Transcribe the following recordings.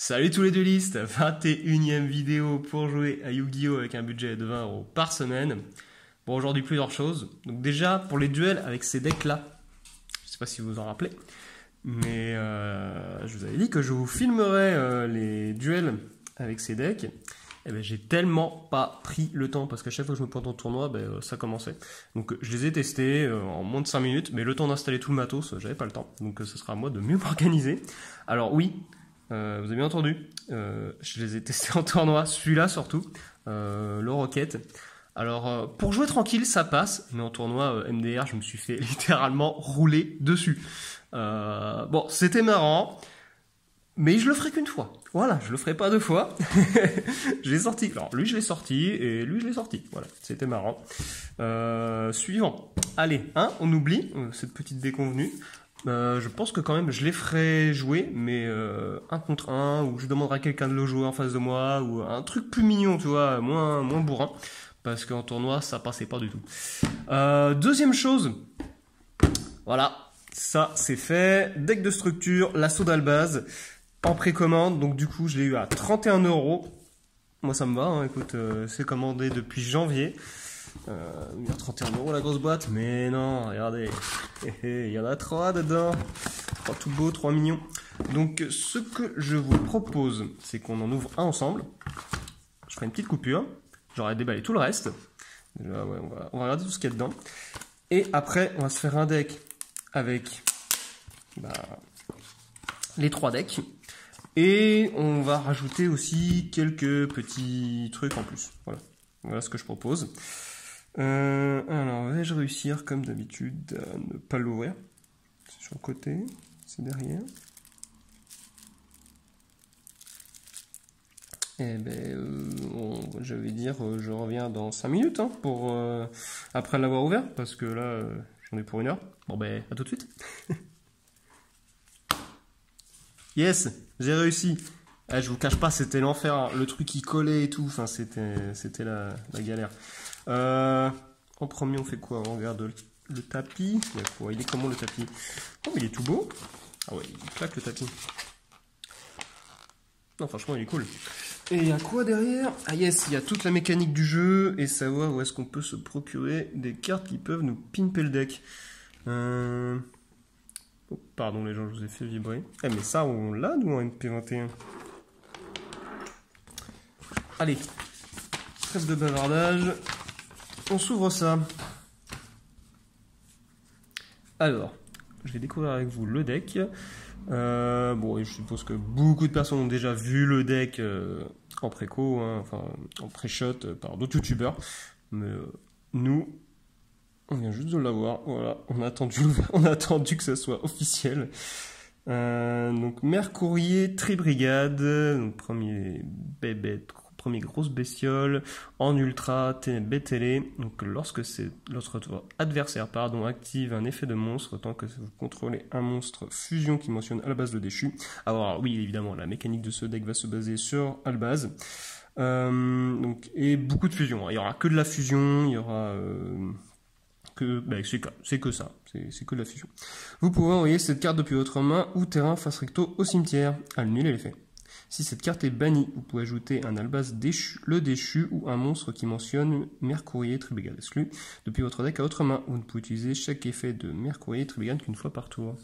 Salut tous les duelistes, 21e vidéo pour jouer à Yu-Gi-Oh! Avec un budget de 20 € par semaine. Bon, aujourd'hui plusieurs choses. Donc déjà, pour les duels avec ces decks-là, je sais pas si vous vous en rappelez, mais je vous avais dit que je vous filmerais les duels avec ces decks. Et ben, j'ai tellement pas pris le temps, parce qu'à chaque fois que je me pointe en tournoi, ça commençait. Donc je les ai testés en moins de 5 minutes, mais le temps d'installer tout le matos, j'avais pas le temps. Donc ce sera à moi de mieux m'organiser. Alors oui, vous avez bien entendu, je les ai testés en tournoi, celui-là surtout, le Rocket. Alors pour jouer tranquille ça passe, mais en tournoi MDR je me suis fait littéralement rouler dessus. Bon, c'était marrant, mais je le ferai qu'une fois. Voilà, je le ferai pas deux fois. Je l'ai sorti. Alors lui je l'ai sorti et lui je l'ai sorti. Voilà, c'était marrant. Suivant. Allez, on oublie cette petite déconvenue. Je pense que quand même je les ferai jouer, mais un contre un, ou je demanderai à quelqu'un de le jouer en face de moi, ou un truc plus mignon, tu vois, moins bourrin, parce qu'en tournoi ça passait pas du tout. Deuxième chose, voilà, ça c'est fait. Deck de structure, l'assaut d'Albaz, en précommande, donc du coup je l'ai eu à 31 €. Moi ça me va, hein, écoute, c'est commandé depuis janvier. Il y a 31 € la grosse boîte, mais non, regardez, il y en a 3 dedans, 3 tout beaux, 3 mignons. Donc ce que je vous propose, c'est qu'on en ouvre un ensemble. Je ferai une petite coupure, j'aurai déballé tout le reste. Déjà, ouais, on va regarder tout ce qu'il y a dedans. Et après, on va se faire un deck avec les 3 decks. Et on va rajouter aussi quelques petits trucs en plus. Voilà ce que je propose. Alors, vais-je réussir comme d'habitude à ne pas l'ouvrir? C'est sur le côté, c'est derrière. Eh ben, je vais dire, je reviens dans 5 minutes pour après l'avoir ouvert, parce que là, j'en ai pour 1 heure. Bon ben, à tout de suite. Yes, j'ai réussi. Je vous cache pas, c'était l'enfer, hein. Le truc qui collait et tout, enfin c'était la galère. En premier, on fait quoi? On regarde le tapis. Il est comment le tapis? Oh, mais il est tout beau. Ah ouais, il claque le tapis. Non, franchement, il est cool. Et il y a quoi derrière? Ah yes, il y a toute la mécanique du jeu et savoir où est-ce qu'on peut se procurer des cartes qui peuvent nous pimper le deck. Oh, pardon les gens, je vous ai fait vibrer. Eh mais ça, on l'a nous en MP21. Allez, trêve de bavardage. On s'ouvre ça. Alors, je vais découvrir avec vous le deck. Bon, je suppose que beaucoup de personnes ont déjà vu le deck en préco, enfin en pré-shot par d'autres youtubeurs. Mais nous, on vient juste de l'avoir. Voilà, on a attendu que ça soit officiel. Donc Mercourier Tribrigade, donc premier bébé. Premier grosse bestiole en ultra BTL. Donc lorsque votre adversaire active un effet de monstre, tant que vous contrôlez un monstre fusion qui mentionne Albaz le déchu. Alors oui, évidemment, la mécanique de ce deck va se baser sur Albaz. Et beaucoup de fusions. Il y aura que de la fusion, il y aura c'est que ça, c'est que de la fusion. Vous pouvez envoyer cette carte depuis votre main ou terrain face recto au cimetière. Annuler l'effet. Si cette carte est bannie, vous pouvez ajouter un Albaz déchu, le déchu ou un monstre qui mentionne Mercourier Tribrigade exclu depuis votre deck à votre main. Vous ne pouvez utiliser chaque effet de Mercourier Tribrigade qu'une fois par tour.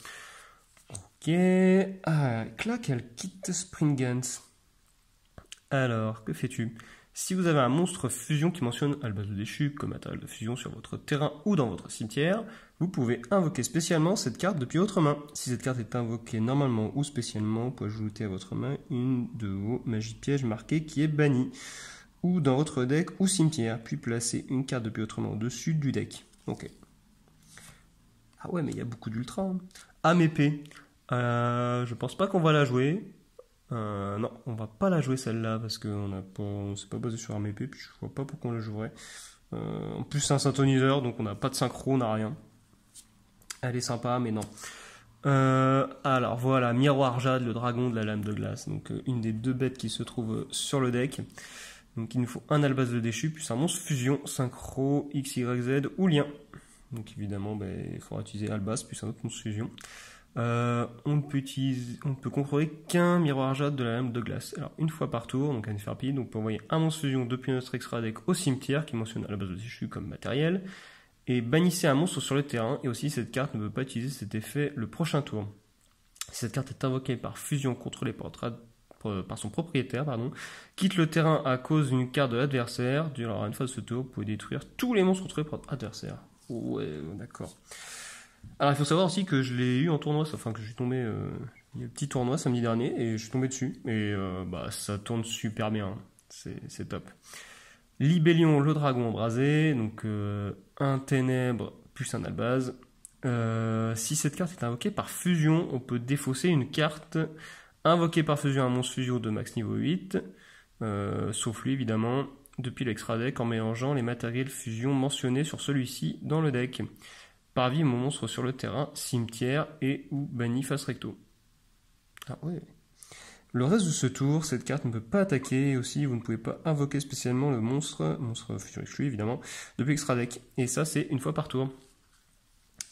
Ok. Clac, elle quitte Springans. Alors, que fais-tu? Si vous avez un monstre fusion qui mentionne Albaz le déchu comme matériel de fusion sur votre terrain ou dans votre cimetière, vous pouvez invoquer spécialement cette carte depuis votre main. Si cette carte est invoquée normalement ou spécialement, vous pouvez ajouter à votre main une de vos magies pièges marquées qui est bannie, ou dans votre deck ou cimetière, puis placer une carte depuis votre main au-dessus du deck. Ok. Ah ouais, mais il y a beaucoup d'ultra. Âme épée. Je pense pas qu'on va la jouer. Non, on va pas la jouer celle-là parce qu'on s'est pas basé sur arme épée, puis je vois pas pourquoi on la jouerait. En plus c'est un synthoniseur, donc on n'a pas de synchro, on n'a rien. Elle est sympa, mais non. Alors voilà, Miroir Jade, le dragon de la lame de glace, donc une des 2 bêtes qui se trouve sur le deck. Donc il nous faut un Albaz de déchu, plus un monstre fusion, synchro, XYZ ou lien. Donc évidemment, il faudra utiliser Albaz plus un autre monstre fusion. On ne peut contrôler qu'un miroir jade de la lame de glace. Alors, une fois par tour, donc à faire pile, donc on peut envoyer un monstre fusion depuis notre extra deck au cimetière, qui mentionne à la base de déchu comme matériel, et bannissez un monstre sur le terrain, et aussi cette carte ne peut pas utiliser cet effet le prochain tour. Si cette carte est invoquée par fusion contrôlée par son propriétaire, quitte le terrain à cause d'une carte de l'adversaire, durant une phase de ce tour, vous pouvez détruire tous les monstres contrôlés par votre adversaire. Ouais, d'accord. Alors il faut savoir aussi que je l'ai eu en tournoi, enfin que je suis tombé, il y a un petit tournoi samedi dernier, et je suis tombé dessus, et ça tourne super bien, c'est top. Libellion, le dragon embrasé, donc un ténèbre plus un albaz. Si cette carte est invoquée par fusion, on peut défausser une carte invoquée par fusion un monstre fusion de max niveau 8, sauf lui évidemment, depuis l'extra deck en mélangeant les matériels fusion mentionnés sur celui-ci dans le deck. Parvie mon monstre sur le terrain, cimetière et ou banni face recto. Ah ouais. Le reste de ce tour, cette carte ne peut pas attaquer, et aussi vous ne pouvez pas invoquer spécialement le monstre fusion exclu évidemment, depuis l'extra deck. Et ça c'est une fois par tour.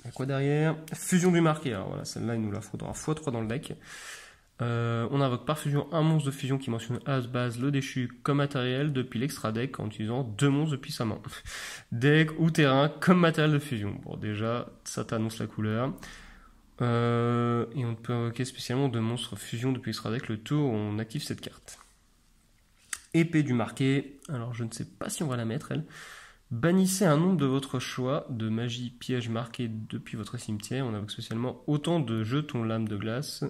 Il y a quoi derrière? Fusion du marqué, alors voilà, celle-là il nous la faudra x3 dans le deck. On invoque par fusion un monstre de fusion qui mentionne as base le déchu comme matériel depuis l'extra deck en utilisant 2 monstres depuis sa main. Deck ou terrain comme matériel de fusion. Bon déjà, ça t'annonce la couleur. Et on peut invoquer spécialement 2 monstres fusion depuis l'extra deck le tour où on active cette carte. Épée du marqué, alors je ne sais pas si on va la mettre elle. Bannissez un nombre de votre choix de magie piège marqué depuis votre cimetière. On invoque spécialement autant de jetons lame de glace.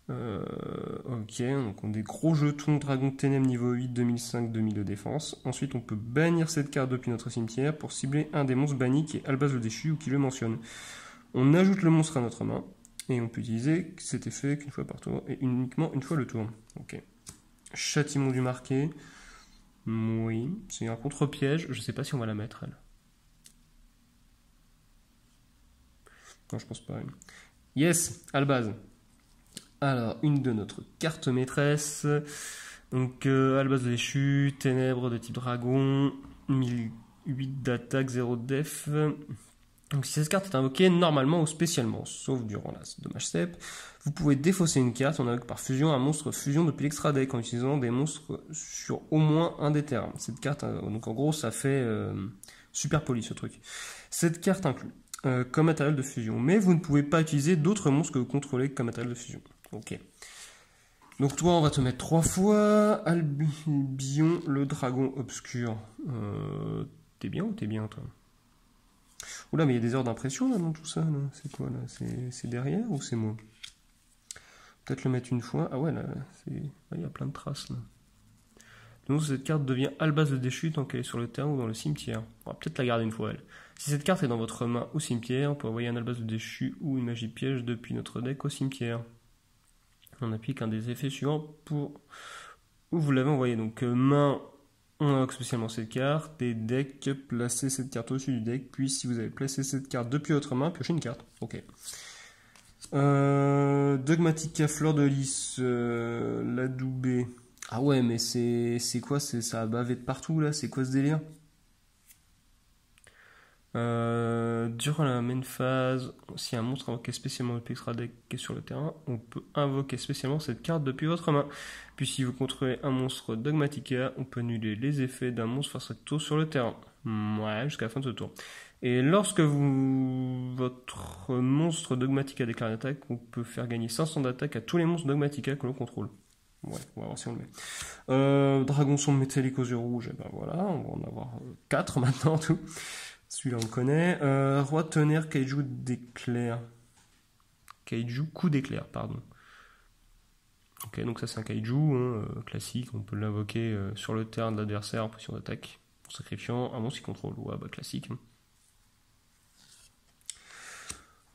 Ok, donc on a des gros jetons Dragon de Ténèbres niveau 8, 2005, 2000 de défense. Ensuite, on peut bannir cette carte depuis notre cimetière pour cibler un des monstres bannis qui est Albaz le déchu ou qui le mentionne. On ajoute le monstre à notre main et on peut utiliser cet effet qu'une fois par tour et uniquement une fois le tour. Ok. Châtiment du marqué. Oui, c'est un contre-piège. Je sais pas si on va la mettre elle. Non, je pense pas. Yes, Albaz. Alors, une de notre carte maîtresse. Donc, Albaz déchu, ténèbres de type dragon, 1008 d'attaque, 0 de def. Donc, si cette carte est invoquée normalement ou spécialement, sauf durant la dommage step, vous pouvez défausser une carte. On invoque par fusion un monstre fusion depuis l'extra deck en utilisant des monstres sur au moins un des terrains. Cette carte, donc en gros, ça fait super poli ce truc. Cette carte inclut comme matériel de fusion, mais vous ne pouvez pas utiliser d'autres monstres que vous contrôlez comme matériel de fusion. Ok. Donc toi, on va te mettre 3 fois Albion, le dragon obscur. T'es bien ou t'es bien, toi? Oula, mais il y a des heures d'impression là dans tout ça. C'est quoi là? C'est derrière ou c'est moi? Peut-être le mettre une fois. Ah ouais, là, il y a plein de traces là. Donc cette carte devient Albaz le déchu tant qu'elle est sur le terrain ou dans le cimetière. On va peut-être la garder une fois elle. Si cette carte est dans votre main ou cimetière, on peut envoyer un Albaz le déchu ou une magie piège depuis notre deck au cimetière. On applique un des effets suivants pour où vous l'avez envoyé. Donc main, on invoque spécialement cette carte. Et deck, placez cette carte au-dessus du deck. Puis si vous avez placé cette carte depuis votre main, piochez une carte. Ok. Dogmatica, Fleur de Lys, l'adoubé. Ah ouais, mais c'est quoi? Ça a bavé de partout là. C'est quoi ce délire? Durant la main phase, si un monstre invoqué spécialement depuis extra deck est sur le terrain, on peut invoquer spécialement cette carte depuis votre main. Puis si vous contrôlez un monstre Dogmatica, on peut annuler les effets d'un monstre face recto sur le terrain. Ouais, jusqu'à la fin de ce tour. Et lorsque votre monstre Dogmatica déclare une attaque, on peut faire gagner 500 d'attaque à tous les monstres Dogmatica que l'on contrôle. Ouais, on va voir si on le met. Dragon sombre métallique aux yeux rouges, et ben voilà, on va en avoir 4 maintenant tout. Celui-là on le connaît. Roi de tonnerre, Kaiju d'éclair. Kaiju coup d'éclair, pardon. Ok, donc ça c'est un Kaiju classique, on peut l'invoquer sur le terrain de l'adversaire en position d'attaque, en sacrifiant un monstre qui contrôle. Ouais, bah classique.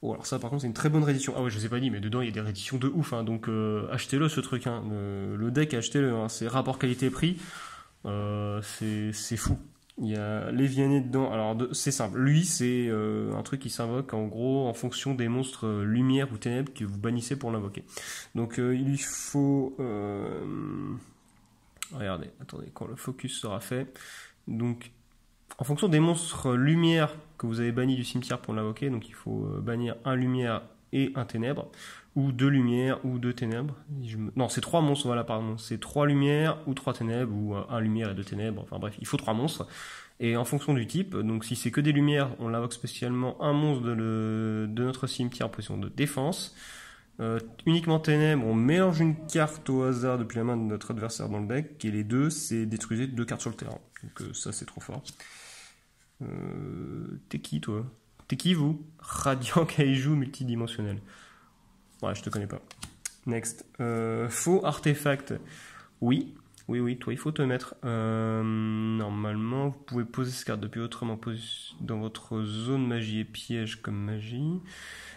Oh, alors ça par contre c'est une très bonne réédition. Ah ouais, je vous ai pas dit, mais dedans il y a des rééditions de ouf, donc achetez-le ce truc. Le deck, achetez-le, c'est rapport qualité-prix, c'est fou. Il y a Léviané dedans. Alors c'est simple. Lui c'est un truc qui s'invoque en gros en fonction des monstres lumière ou ténèbres que vous bannissez pour l'invoquer. Donc il lui faut... Regardez, attendez, quand le focus sera fait. Donc en fonction des monstres lumière que vous avez bannis du cimetière pour l'invoquer, donc il faut bannir un lumière et un ténèbre, ou 2 lumières ou 2 ténèbres. Non, c'est 3 monstres, voilà, pardon. C'est 3 lumières ou 3 ténèbres, ou 1 lumière et 2 ténèbres. Enfin bref, il faut 3 monstres. Et en fonction du type, donc si c'est que des lumières, on invoque spécialement un monstre de notre cimetière en position de défense. Uniquement ténèbres, on mélange une carte au hasard depuis la main de notre adversaire dans le deck, et les deux, c'est détruisez 2 cartes sur le terrain. Donc ça, c'est trop fort. T'es qui, toi? T'es qui, vous? Radiant Kaiju multidimensionnel. Ouais, je te connais pas. Next. Faux artefact. Oui, toi, il faut te mettre. Normalement, vous pouvez poser cette carte depuis votre main dans votre zone magie et piège comme magie.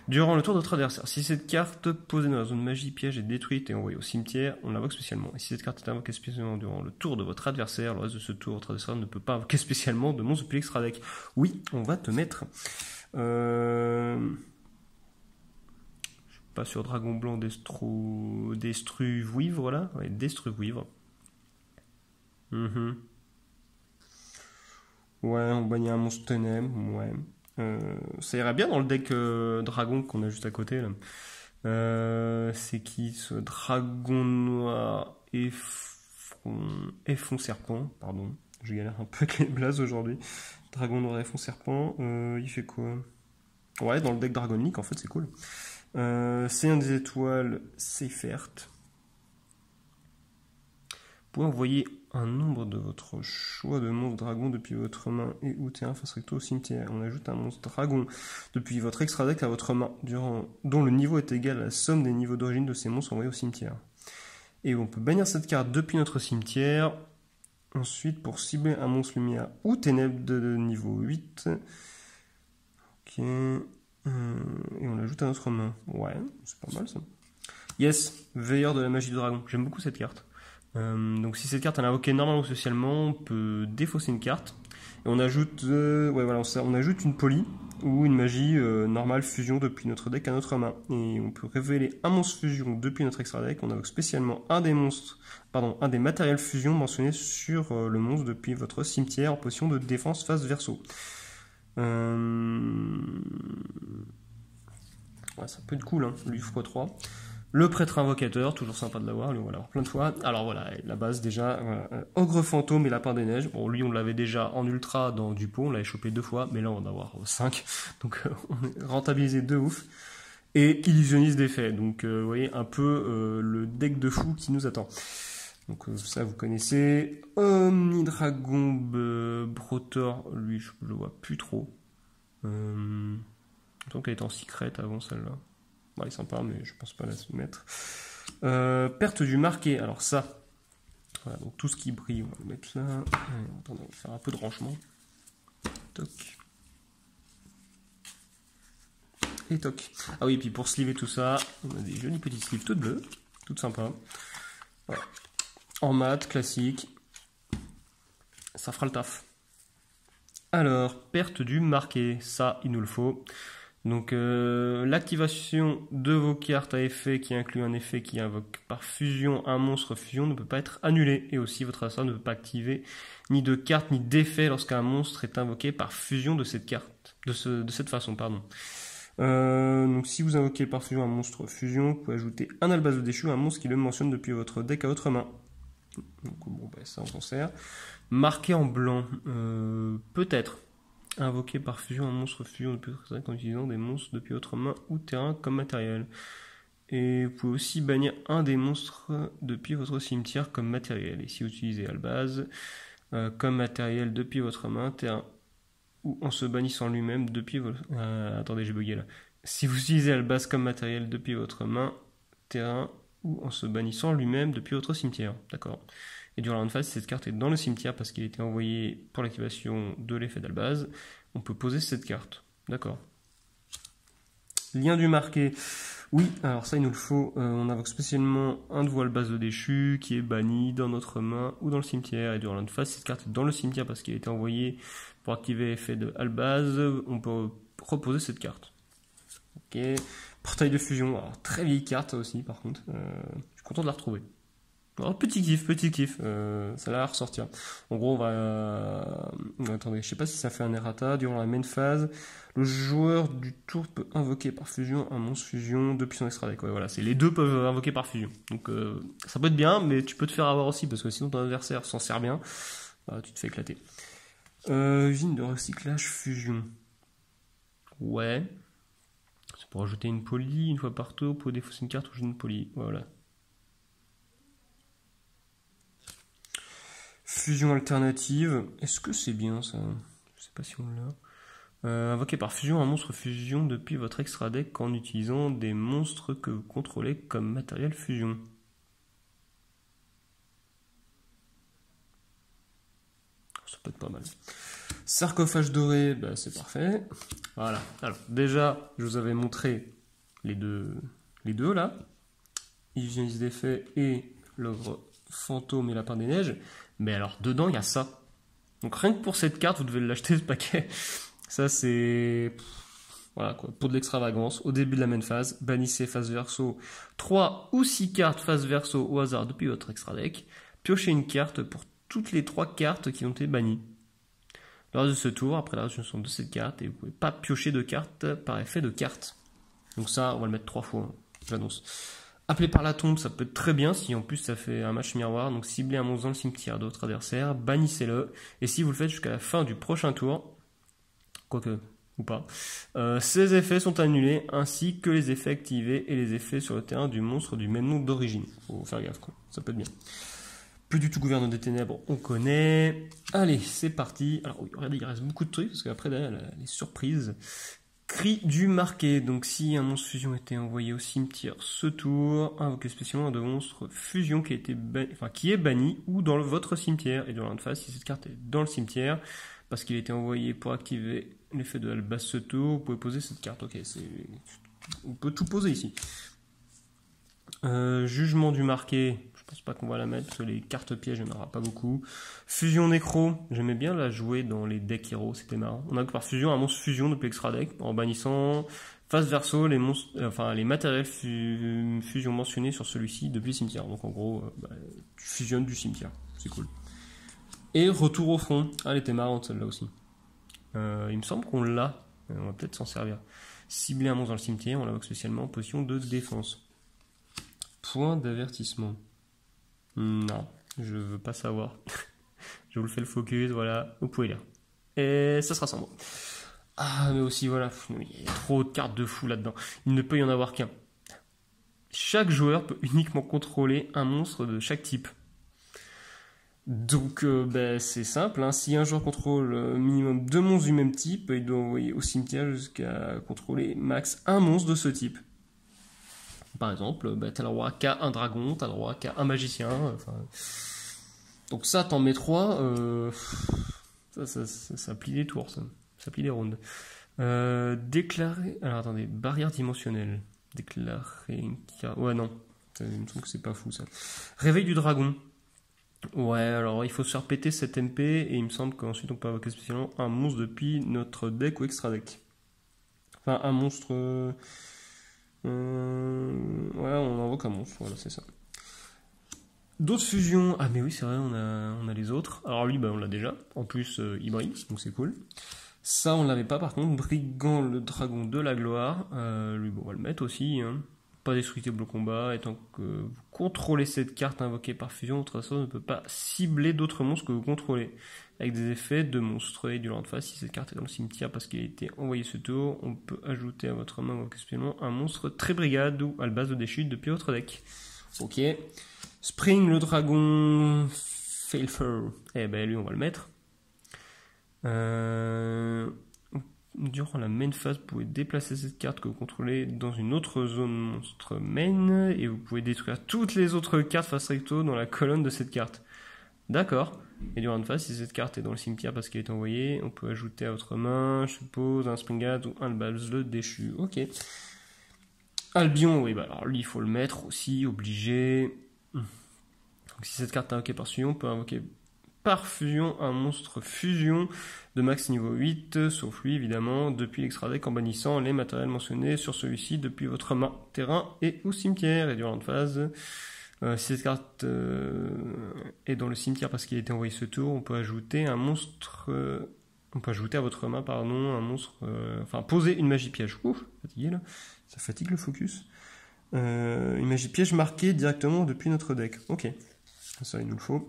Durant le tour de votre adversaire, si cette carte posée dans la zone magie, piège est détruite et envoyée au cimetière, on l'invoque spécialement. Et si cette carte est invoquée spécialement durant le tour de votre adversaire, le reste de ce tour, votre adversaire ne peut pas invoquer spécialement de monstre depuis l'extra deck. Oui, on va te mettre. Je suis pas sur Dragon Blanc Destruvuivre, voilà. Ouais, Destruvuivre. Ouais, on bannit un monstre ténèbre, ouais. Ça irait bien dans le deck dragon qu'on a juste à côté là. C'est qui ce dragon noir et fond serpent, pardon, je galère un peu avec les blazes aujourd'hui. Dragon noir et fond serpent, il fait quoi? Ouais, dans le deck dragonique en fait c'est cool. C'est un des étoiles Seifert. Vous pouvez envoyer un nombre de votre choix de monstre dragon depuis votre main et ou terrain face recto au cimetière. On ajoute un monstre dragon depuis votre extra deck à votre main, dont le niveau est égal à la somme des niveaux d'origine de ces monstres envoyés au cimetière. Et on peut bannir cette carte depuis notre cimetière. Ensuite, pour cibler un monstre lumière ou ténèbres de niveau 8. Ok. Et on l'ajoute à notre main. Ouais, c'est pas mal ça. Yes, veilleur de la magie du dragon. J'aime beaucoup cette carte. Donc si cette carte est invoquée normalement ou spécialement, on peut défausser une carte et on ajoute, on ajoute une poly ou une magie normale fusion depuis notre deck à notre main, et on peut révéler un monstre fusion depuis notre extra deck. On invoque spécialement un des matériels fusion mentionnés sur le monstre depuis votre cimetière en position de défense face verso. Ouais, ça peut être cool, hein, lui x3. Le prêtre invocateur, toujours sympa de l'avoir, on va l'avoir plein de fois. Alors voilà, la base déjà, ogre fantôme et lapin des neiges. Bon, lui on l'avait déjà en ultra dans Dupont, on l'avait chopé 2 fois, mais là on va en avoir 5. Donc on est rentabilisé de ouf. Et illusionniste d'effet, donc vous voyez un peu le deck de fou qui nous attend. Donc ça vous connaissez. Omnidragon Brotor, lui je le vois plus trop. Tant qu'elle est en secret avant celle-là. Bon, elle est sympa, mais je pense pas la mettre. Perte du marqué. Alors ça, voilà, donc tout ce qui brille, on va le mettre là. Allez, attendez, on va faire un peu de rangement. Toc. Et toc. Ah oui, et puis pour sleever tout ça, on a des jolies petites sleeves toutes bleues, toutes sympas. Voilà. En mat, classique. Ça fera le taf. Alors, perte du marqué. Ça, il nous le faut. Donc l'activation de vos cartes à effet qui inclut un effet qui invoque par fusion un monstre fusion ne peut pas être annulé, et aussi votre adversaire ne peut pas activer ni de carte ni d'effet lorsqu'un monstre est invoqué par fusion de cette carte, de cette façon, pardon. Donc si vous invoquez par fusion un monstre fusion, vous pouvez ajouter un albazo déchu à un monstre qui le mentionne depuis votre deck à votre main. Donc bon, bah, ça on s'en sert. Marqué en blanc, peut-être. Invoquer par fusion un monstre fusion depuis votre deck en utilisant des monstres depuis votre main ou terrain comme matériel. Et vous pouvez aussi bannir un des monstres depuis votre cimetière comme matériel. Et si vous utilisez Albaz comme matériel depuis votre main, terrain, ou en se bannissant lui-même depuis votre... attendez, j'ai bugué là. Si vous utilisez Albaz comme matériel depuis votre main, terrain, ou en se bannissant lui-même depuis votre cimetière. D'accord. Et durant la round phase, si cette carte est dans le cimetière parce qu'elle a été envoyée pour l'activation de l'effet d'Albaz, on peut poser cette carte. D'accord. Lien du marqué. Oui, alors ça il nous le faut. On invoque spécialement un de vos Albaz de déchu qui est banni dans notre main ou dans le cimetière. Et durant la round phase, si cette carte est dans le cimetière parce qu'elle a été envoyée pour activer l'effet de Albaz, on peut reposer cette carte. Ok. Portail de fusion. Alors très vieille carte aussi par contre. Je suis content de la retrouver. Alors, petit kiff, ça a l'air à ressortir. En gros, on va... attendez, je sais pas si ça fait un errata. Durant la main phase, le joueur du tour peut invoquer par fusion un monstre fusion depuis son extra deck. Ouais, voilà, les deux peuvent invoquer par fusion. Donc ça peut être bien, mais tu peux te faire avoir aussi, parce que sinon ton adversaire s'en sert bien, bah, tu te fais éclater. Usine de recyclage fusion. Ouais. C'est pour ajouter une poly une fois par tour, pour défausser une carte ou jouer une poly. Voilà. Fusion alternative. Est-ce que c'est bien ça? Je sais pas si on l'a. Invoqué par fusion un monstre fusion depuis votre extra deck en utilisant des monstres que vous contrôlez comme matériel fusion. Ça peut être pas mal. Sarcophage doré, bah, c'est parfait. Voilà. Alors déjà, je vous avais montré les deux là. Hygiéniste d'effet et l'ogre fantôme et lapin des neiges. Mais alors dedans il y a ça. Donc rien que pour cette carte, vous devez l'acheter ce paquet. Ça c'est... Voilà quoi, pour de l'extravagance. Au début de la main phase, bannissez face verso 3 ou 6 cartes face verso au hasard depuis votre extra deck. Piochez une carte pour toutes les 3 cartes qui ont été bannies. Lors de ce tour, après la résolution de cette carte, et vous ne pouvez pas piocher de cartes par effet de carte. Donc ça, on va le mettre 3 fois, hein, j'annonce. Appelé par la tombe, ça peut être très bien si en plus ça fait un match miroir. Donc ciblez un monstre dans le cimetière de votre adversaire, bannissez-le. Et si vous le faites jusqu'à la fin du prochain tour, quoique ou pas, ces effets sont annulés ainsi que les effets activés et les effets sur le terrain du monstre du même nom d'origine. Faut faire gaffe quoi, ça peut être bien. Plus du tout gouverneur des ténèbres, on connaît. Allez, c'est parti. Alors oui, regardez, il reste beaucoup de trucs parce qu'après derrière les surprises. Cri du marqué. Donc si un monstre fusion était envoyé au cimetière ce tour, invoquez spécialement un de monstres fusion qui est banni ou dans votre cimetière. Et durant la phase, si cette carte est dans le cimetière, parce qu'il a été envoyé pour activer l'effet de Albas ce tour, vous pouvez poser cette carte. Ok, on peut tout poser ici. Jugement du marqué, je pense pas qu'on va la mettre parce que les cartes pièges il n'y en aura pas beaucoup. Fusion nécro, j'aimais bien la jouer dans les decks héros, c'était marrant. On a que par fusion un monstre fusion depuis l'extra deck en bannissant face verso les monstres, les matériels fusion mentionnés sur celui-ci depuis le cimetière. Donc en gros, tu fusionnes du cimetière, c'est cool. Et retour au front, elle était marrante celle-là aussi. Il me semble qu'on l'a, on va peut-être s'en servir. Cibler un monstre dans le cimetière, on l'invoque spécialement en position de défense. Point d'avertissement. Non, je veux pas savoir. Je vous le fais le focus, voilà, vous pouvez lire. Et ça sera sans moi. Ah, mais aussi, voilà, il y a trop de cartes de fou là-dedans. Il ne peut y en avoir qu'un. Chaque joueur peut uniquement contrôler un monstre de chaque type. Donc, c'est simple, hein. Si un joueur contrôle minimum 2 monstres du même type, il doit envoyer au cimetière jusqu'à contrôler max un monstre de ce type. Par exemple, t'as le droit qu'à un dragon, t'as le droit qu'à un magicien. Donc ça, t'en mets 3. Ça plie des tours, ça plie des rondes. Déclarer... Alors attendez, barrière dimensionnelle. Déclarer une carte... Ouais, non. Il me semble que c'est pas fou, ça. Réveil du dragon. Ouais, alors il faut se faire péter cette MP, et il me semble qu'ensuite on peut invoquer spécialement un monstre depuis notre deck ou extra deck. Enfin, un monstre... ouais, on invoque un monstre, voilà, c'est ça. D'autres fusions. Ah, mais oui, c'est vrai, on a les autres. Alors lui, on l'a déjà. En plus, il brille, donc c'est cool. Ça, on l'avait pas, par contre. Brigand, le dragon de la gloire. Lui, on va le mettre aussi. Hein. Pas destructible au combat. Et tant que vous contrôlez cette carte invoquée par fusion, votre assaut ne peut pas cibler d'autres monstres que vous contrôlez. Avec des effets de monstre. Et du land phase, si cette carte est dans le cimetière parce qu'il a été envoyé ce tour, on peut ajouter à votre main spécialement un monstre très brigade ou à la base de déchute depuis votre deck. Ok. Spring, le dragon Failfur. Eh ben lui, on va le mettre. Durant la main phase, vous pouvez déplacer cette carte que vous contrôlez dans une autre zone monstre main et vous pouvez détruire toutes les autres cartes face recto dans la colonne de cette carte. D'accord. Et durant la phase, si cette carte est dans le cimetière parce qu'elle est envoyée, on peut ajouter à votre main, je suppose, un Springad ou un Albaz le déchu. Ok. Albion, oui, alors lui, il faut le mettre aussi, obligé. Donc, si cette carte est invoquée par fusion, on peut invoquer par fusion un monstre fusion de max niveau 8, sauf lui évidemment, depuis l'extra deck en bannissant les matériels mentionnés sur celui-ci depuis votre main, terrain et ou cimetière. Et durant la phase, Si cette carte est dans le cimetière parce qu'il a été envoyé ce tour, on peut ajouter un monstre. On peut ajouter à votre main, pardon, un monstre. Enfin, poser une magie piège. Ouf, fatigué là. Ça fatigue le focus. Une magie piège marquée directement depuis notre deck. Ok. Ça, il nous le faut.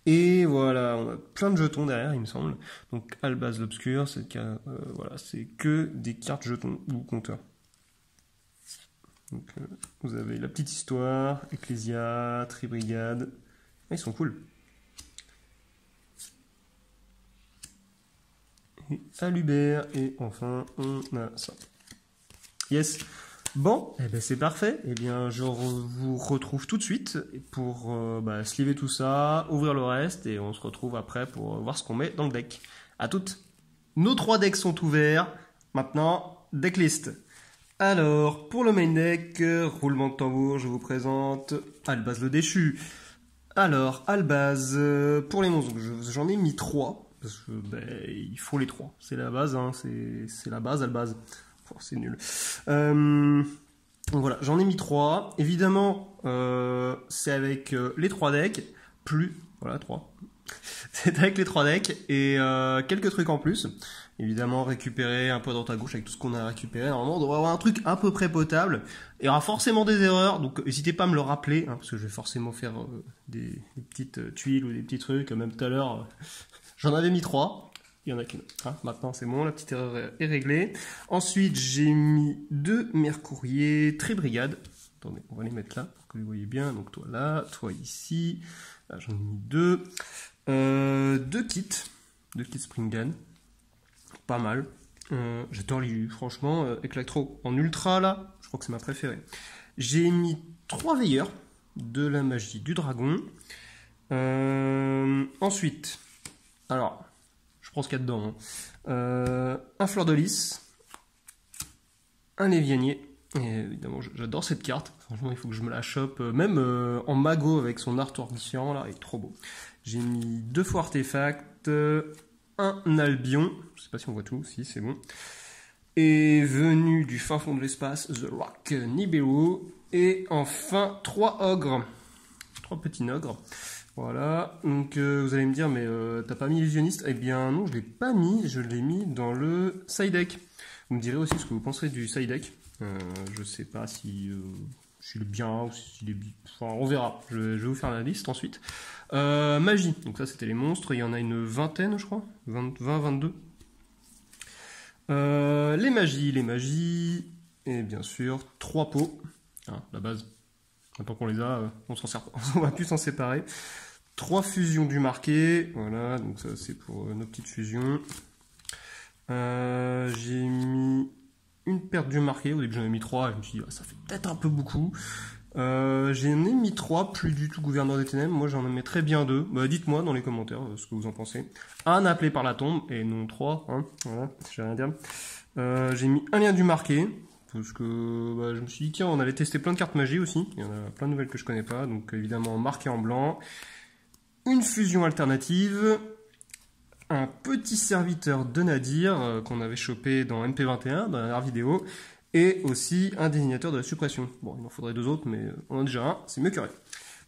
Et voilà, on a plein de jetons derrière, il me semble. Donc, Albaz l'Obscur, c'est voilà, que des cartes jetons ou compteurs. Donc, vous avez la petite histoire, Ecclesia, Tribrigade. Ah, ils sont cool. Et Alubert, et enfin, on a ça. Yes. Bon, eh ben c'est parfait. Eh bien, je vous retrouve tout de suite pour sliver tout ça, ouvrir le reste, et on se retrouve après pour voir ce qu'on met dans le deck. À toutes. Nos 3 decks sont ouverts. Maintenant, decklist. Alors, pour le main deck, roulement de tambour, je vous présente Albaz le Déchu. Alors, Albaz, pour les monstres, j'en ai mis 3, parce que il faut les 3. C'est la base, hein, c'est la base, Albaz. Oh, c'est nul. Donc voilà, j'en ai mis 3. Évidemment, c'est avec les 3 decks, plus... Voilà, 3. C'est avec les 3 decks, et quelques trucs en plus. Évidemment, récupérer un peu à droite à gauche avec tout ce qu'on a récupéré. Normalement, on devrait avoir un truc à peu près potable. Il y aura forcément des erreurs, donc n'hésitez pas à me le rappeler, hein, parce que je vais forcément faire des petites tuiles ou des petits trucs. Même tout à l'heure, j'en avais mis 3. Il y en a qu'une. Hein, maintenant, c'est bon, la petite erreur est réglée. Ensuite, j'ai mis 2 Mercouriers Tribrigade. Attendez, on va les mettre là, pour que vous voyez bien. Donc toi là, toi ici. Là, j'en ai mis 2. 2 kits. 2 kits Springan. Pas mal. J'adore l'illu, franchement. Electro en ultra, là, je crois que c'est ma préférée. J'ai mis 3 veilleurs de la magie du dragon. Ensuite, alors, je prends ce qu'il y a dedans. Hein. Un fleur de lys. Un évianier. Et évidemment, j'adore cette carte. Franchement, il faut que je me la chope. Même en mago avec son artwork différent, là, il est trop beau. J'ai mis 2 fois artefacts. Un Albion, je sais pas si on voit tout, si c'est bon, et venu du fin fond de l'espace, The Rock Nibiru, et enfin 3 ogres, 3 petits ogres, voilà, donc vous allez me dire, mais t'as pas mis illusionniste? Eh bien non, je l'ai pas mis, je l'ai mis dans le side deck. Vous me direz aussi ce que vous penserez du side deck, je sais pas si... s'il est bien ou s'il est... Enfin, on verra. Je vais vous faire la liste ensuite. Magie. Donc ça, c'était les monstres. Il y en a une vingtaine, je crois. 20, 22. Les magies. Et bien sûr, 3 pots. Hein, la base. Maintenant qu'on les a, on s'en sert pas. On va plus s'en séparer. 3 fusions du marqué. Voilà. Donc ça, c'est pour nos petites fusions. J'ai mis... une perte du marqué, au début j'en ai mis 3, je me suis dit ça fait peut-être un peu beaucoup. J'en ai mis 3, plus du tout gouverneur des ténèbres, moi j'en mettrais bien 2. Dites-moi dans les commentaires ce que vous en pensez. Un appelé par la tombe, et non 3, hein, voilà, j'ai rien à dire. J'ai mis un lien du marqué, parce que je me suis dit tiens on allait tester plein de cartes magie aussi, il y en a plein de nouvelles que je connais pas, donc évidemment marqué en blanc. Une fusion alternative. Un petit serviteur de Nadir qu'on avait chopé dans MP21, dans la dernière vidéo, et aussi un désignateur de la suppression. Bon, il en faudrait 2 autres, mais on en a déjà un, c'est mieux que rien.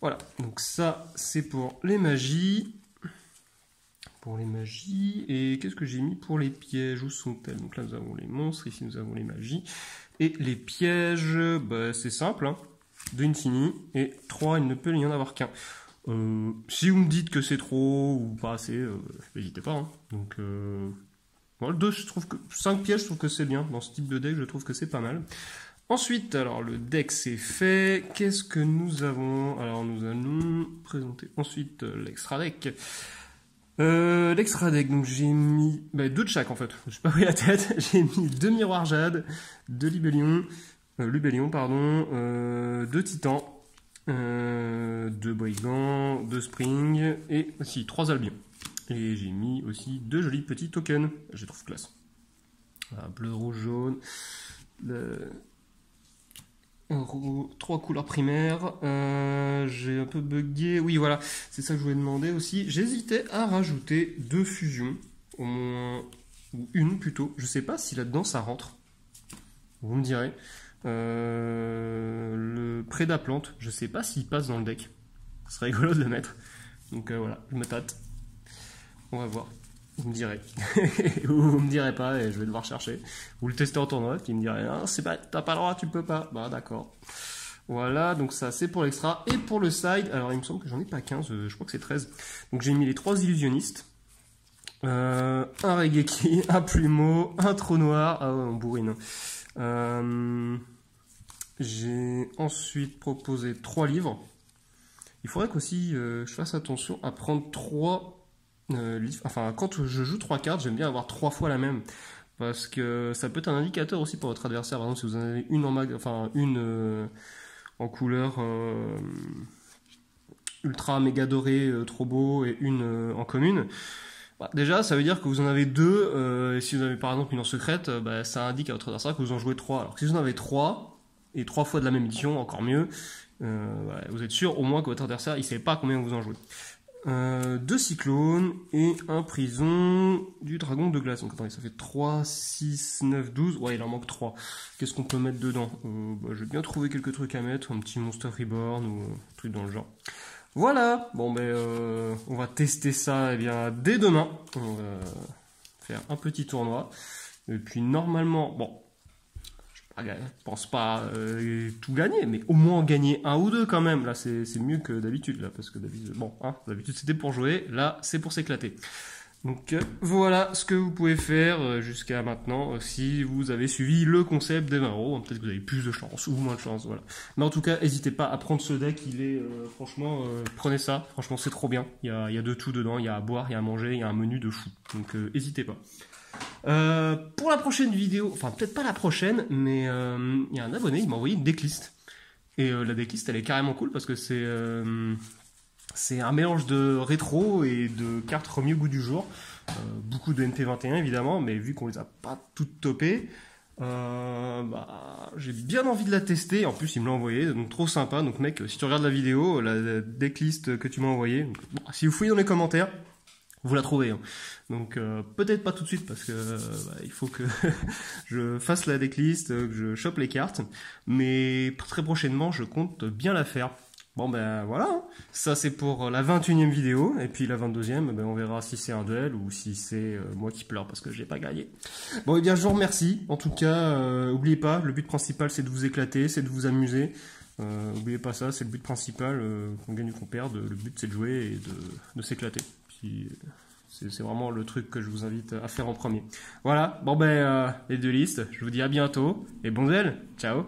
Voilà, donc ça, c'est pour les magies. Et qu'est-ce que j'ai mis pour les pièges? Où sont-elles? Donc là, nous avons les monstres, ici, nous avons les magies. Et les pièges, c'est simple, hein. 2 infini, et 3, il ne peut y en avoir qu'un. Si vous me dites que c'est trop ou pas assez, n'hésitez pas. Hein. Donc, le 2, je trouve que 5 pièges, je trouve que c'est bien. Dans ce type de deck, je trouve que c'est pas mal. Ensuite, alors le deck c'est fait. Qu'est-ce que nous avons? Alors, nous allons présenter ensuite l'extra deck. L'extra deck, donc j'ai mis 2 de chaque en fait. Je sais pas où est la tête. J'ai mis 2 miroirs jade, 2 libellions, 2 titans. 2 brigands, 2 spring et aussi 3 albions. Et j'ai mis aussi 2 jolis petits tokens, je les trouve classe. Voilà, bleu, rouge, jaune, 3 couleurs primaires. J'ai un peu bugué. Oui, voilà, c'est ça que je voulais demander aussi. J'hésitais à rajouter 2 fusions, au moins, ou une plutôt. Je sais pas si là-dedans ça rentre. Vous me direz. Le Prédaplante, je sais pas s'il passe dans le deck. Ce serait rigolo de le mettre. Donc voilà, je me tâte. On va voir. Vous me direz. Ou vous me direz pas et je vais devoir chercher. Vous le testez en tournoi, qui me dirait ah, c'est pas, t'as pas le droit, tu peux pas. Bah d'accord. Voilà, donc ça c'est pour l'extra. Et pour le side, alors il me semble que j'en ai pas 15, je crois que c'est 13. Donc j'ai mis les 3 illusionnistes. Un Regeki, un Plumeau, un Trou Noir. Ah ouais, on bourrine. J'ai ensuite proposé 3 livres. Il faudrait qu'aussi je fasse attention à prendre 3 livres. Enfin, quand je joue 3 cartes, j'aime bien avoir 3 fois la même. Parce que ça peut être un indicateur aussi pour votre adversaire. Par exemple, si vous en avez une en une en couleur ultra méga doré, trop beau, et une en commune. Bah, déjà, ça veut dire que vous en avez 2. Et si vous avez par exemple une en secrète, bah, ça indique à votre adversaire que vous en jouez 3. Alors que si vous en avez 3, et 3 fois de la même édition, encore mieux, voilà, vous êtes sûr au moins que votre adversaire il sait pas combien vous en jouez. 2 cyclones et un prison du dragon de glace. Donc attendez, ça fait 3, 6, 9, 12. Ouais, il en manque 3. Qu'est-ce qu'on peut mettre dedans bah, je vais bien trouver quelques trucs à mettre. Un petit Monster Reborn ou un truc dans le genre. Voilà, bon ben on va tester ça bien dès demain. On va faire un petit tournoi. Et puis normalement, bon, je pense pas tout gagner, mais au moins en gagner 1 ou 2 quand même. Là c'est mieux que d'habitude, là, parce que d'habitude, bon, hein, d'habitude c'était pour jouer, là c'est pour s'éclater. Donc voilà ce que vous pouvez faire jusqu'à maintenant si vous avez suivi le concept des 20 euros. Peut-être que vous avez plus de chance ou moins de chance, voilà. Mais en tout cas, n'hésitez pas à prendre ce deck, il est franchement, prenez ça, franchement c'est trop bien. Il y a de tout dedans, il y a à boire, il y a à manger, il y a un menu de fou. Donc n'hésitez pas. Pour la prochaine vidéo, enfin peut-être pas la prochaine, mais il y a un abonné, il m'a envoyé une decklist. Et la decklist elle est carrément cool parce que c'est un mélange de rétro et de cartes remis au goût du jour. Beaucoup de NT21 évidemment, mais vu qu'on les a pas toutes topées, bah, j'ai bien envie de la tester. En plus, il me l'a envoyé, donc trop sympa. Donc mec, si tu regardes la vidéo, la decklist que tu m'as envoyée, bon, si vous fouillez dans les commentaires, vous la trouvez. Hein. Donc peut-être pas tout de suite parce que bah, il faut que je fasse la decklist, que je chope les cartes. Mais très prochainement, je compte bien la faire. Bon ben voilà, hein. Ça c'est pour la 21e vidéo, et puis la 22e, ben, on verra si c'est un duel ou si c'est moi qui pleure parce que j'ai pas gagné. Bon et bien je vous remercie, en tout cas, oubliez pas, le but principal c'est de vous éclater, c'est de vous amuser. Oubliez pas ça, c'est le but principal, qu'on gagne ou qu'on perde, le but c'est de jouer et de s'éclater. C'est vraiment le truc que je vous invite à faire en premier. Voilà, bon ben les deux listes, je vous dis à bientôt, et bon duel, ciao.